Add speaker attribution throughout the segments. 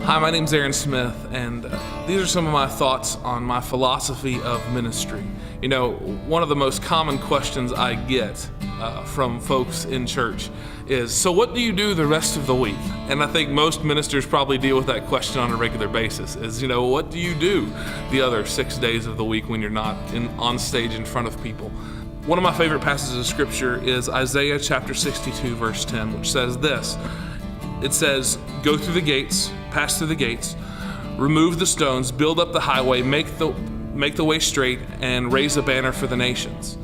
Speaker 1: Hi, my name's Aaron Smith, and these are some of my thoughts on my philosophy of ministry. You know, one of the most common questions I get from folks in church is, so what do you do the rest of the week? And I think most ministers probably deal with that question on a regular basis, is, what do you do the other 6 days of the week when you're not on stage in front of people? One of my favorite passages of scripture is Isaiah chapter 62, verse 10, which says this. It says, go through the gates, pass through the gates, remove the stones, build up the highway, make the way straight, and raise a banner for the nations.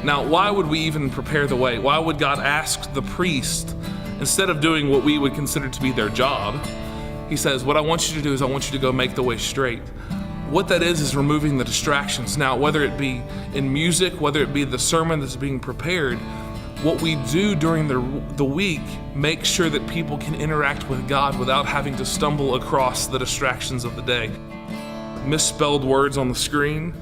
Speaker 1: Now, why would we even prepare the way? Why would God ask the priest, instead of doing what we would consider to be their job, he says, what I want you to do is I want you to go make the way straight. What that is removing the distractions. Now, whether it be in music, whether it be the sermon that's being prepared, what we do during the week makes sure that people can interact with God without having to stumble across the distractions of the day. Misspelled words on the screen,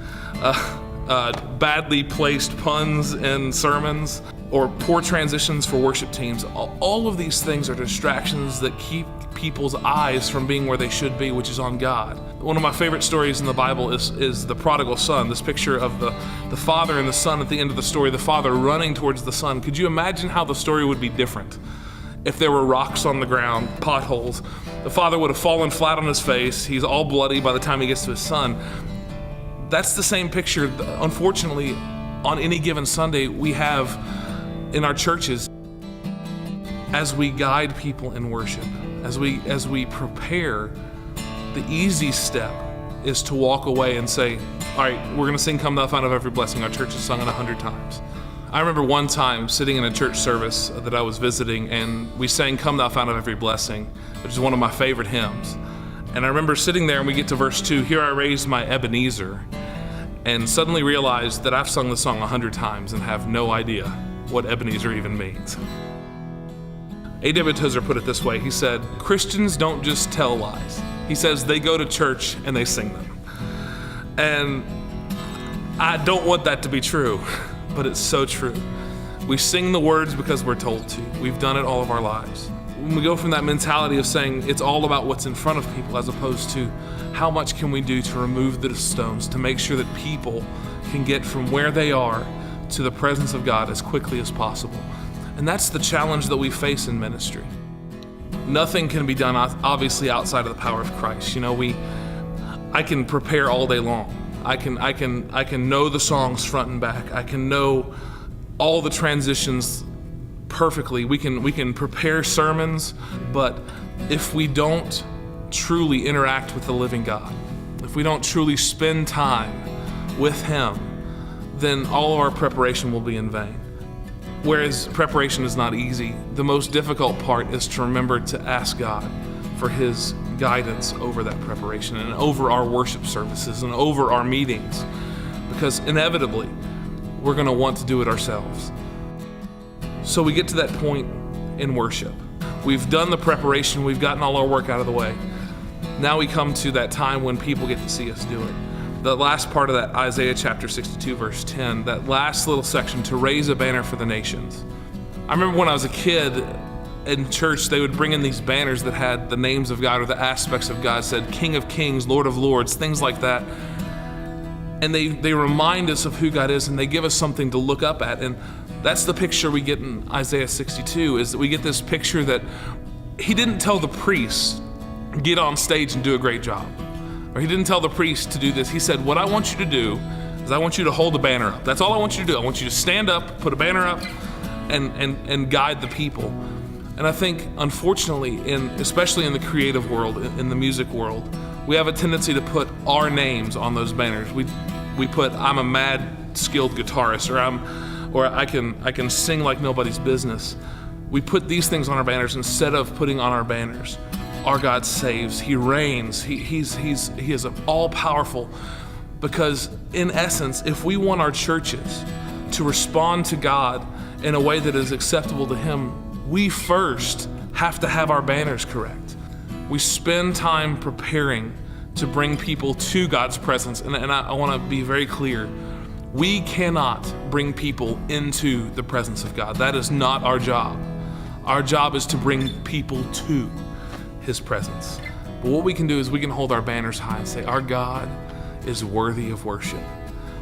Speaker 1: badly placed puns in sermons, or poor transitions for worship teams. All of these things are distractions that keep people's eyes from being where they should be, which is on God. One of my favorite stories in the Bible is the prodigal son, this picture of the father and the son at the end of the story, the father running towards the son. Could you imagine how the story would be different if there were rocks on the ground, potholes? The father would have fallen flat on his face. He's all bloody by the time he gets to his son. That's the same picture, unfortunately, on any given Sunday we have in our churches as we guide people in worship, as we prepare. The easy step is to walk away and say, all right, we're going to sing Come Thou Fount of Every Blessing. Our church has sung it 100 times. I remember one time sitting in a church service that I was visiting, and we sang Come Thou Fount of Every Blessing, which is one of my favorite hymns. And I remember sitting there and we get to verse 2, here I raised my Ebenezer, and suddenly realized that I've sung the song 100 times and have no idea what Ebenezer even means. A.W. Tozer put it this way. He said, Christians don't just tell lies. He says they go to church and they sing them. And I don't want that to be true, but it's so true. We sing the words because we're told to. We've done it all of our lives. When we go from that mentality of saying it's all about what's in front of people as opposed to how much can we do to remove the stones, to make sure that people can get from where they are to the presence of God as quickly as possible. And that's the challenge that we face in ministry. Nothing can be done obviously outside of the power of Christ. I can prepare all day long. I can know the songs front and back. I can know all the transitions perfectly. We can prepare sermons, but if we don't truly interact with the living God, if we don't truly spend time with Him, then all of our preparation will be in vain. Whereas preparation is not easy, the most difficult part is to remember to ask God for His guidance over that preparation and over our worship services and over our meetings, because inevitably we're going to want to do it ourselves. So we get to that point in worship. We've done the preparation, we've gotten all our work out of the way. Now we come to that time when people get to see us do it. The last part of that Isaiah chapter 62, verse 10, that last little section, to raise a banner for the nations. I remember when I was a kid in church, they would bring in these banners that had the names of God or the aspects of God, said King of Kings, Lord of Lords, things like that. And they remind us of who God is, and they give us something to look up at. And that's the picture we get in Isaiah 62, is that we get this picture that He didn't tell the priest, get on stage and do a great job. Or He didn't tell the priest to do this. He said, what I want you to do is I want you to hold the banner up. That's all I want you to do. I want you to stand up, put a banner up, and guide the people. And I think, unfortunately, especially in the creative world, in the music world, we have a tendency to put our names on those banners. We put, I'm a mad, skilled guitarist, or I can sing like nobody's business. We put these things on our banners instead of putting on our banners, our God saves, He reigns, He is all-powerful. Because in essence, if we want our churches to respond to God in a way that is acceptable to Him, we first have to have our banners correct. We spend time preparing to bring people to God's presence. And I want to be very clear. We cannot bring people into the presence of God. That is not our job. Our job is to bring people to His presence. But what we can do is we can hold our banners high and say, our God is worthy of worship.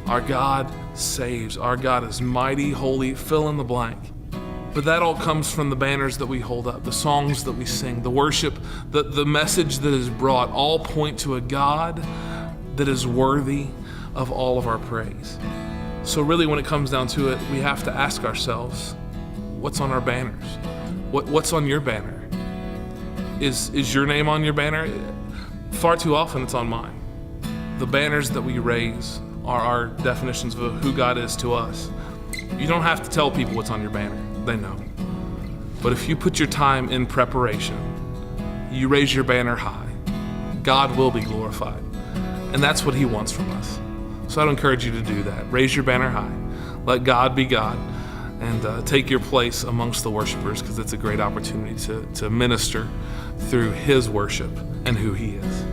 Speaker 1: Our God saves. Our God is mighty, holy, fill in the blank. But that all comes from the banners that we hold up, the songs that we sing, the worship, the message that is brought, all point to a God that is worthy of all of our praise. So really, when it comes down to it, we have to ask ourselves, what's on our banners? What's on your banner? Is your name on your banner? Far too often it's on mine. The banners that we raise are our definitions of who God is to us. You don't have to tell people what's on your banner. They know. But if you put your time in preparation, you raise your banner high, God will be glorified. And that's what he wants from us. So I'd encourage you to do that. Raise your banner high. Let God be God. And take your place amongst the worshipers, because it's a great opportunity to minister through his worship and who he is.